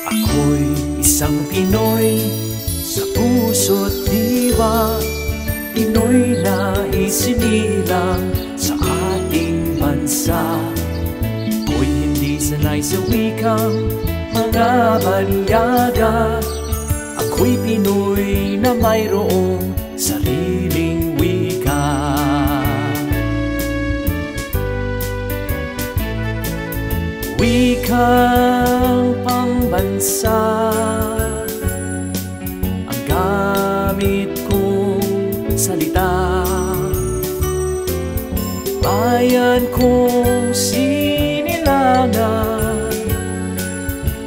Ako'y isang Pinoy sa puso't diwa, Pinoy na isinilang sa ating bansa. Ako'y hindi sanay sa wikang mga banyaga, ako'y Pinoy na mayroong sariling wika. Wikang pambansa ang gamit kong salita, bayan kong sinilangan,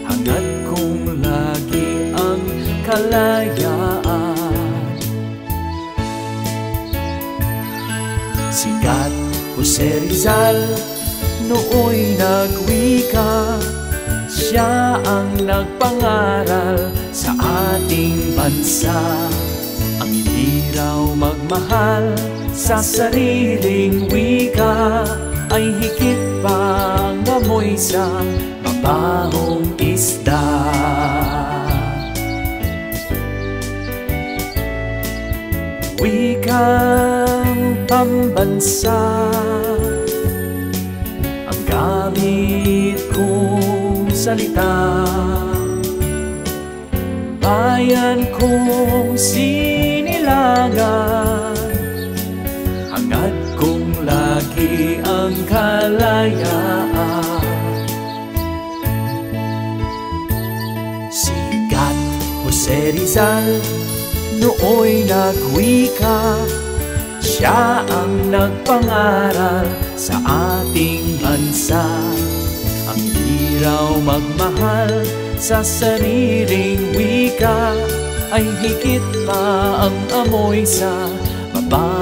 hangad kong lagi ang kalayaan. Sikat Jose Rizal nooy nagwika, siya ang nagpangaral sa ating bansa. Ang hindi raw magmahal sa sariling wika ay higit pang amoy sa mabahong isda. Wikang pambansa ang gamit kong salita, bayan kong sinilangan, hangad kong lagi ang kalayaan. Sikat Jose Rizal nooy nagwika, siya ang nagpangaral sa ating bansa. Ang hindi raw magmahal sa sariling wika ay higit pa ang amoy sa baba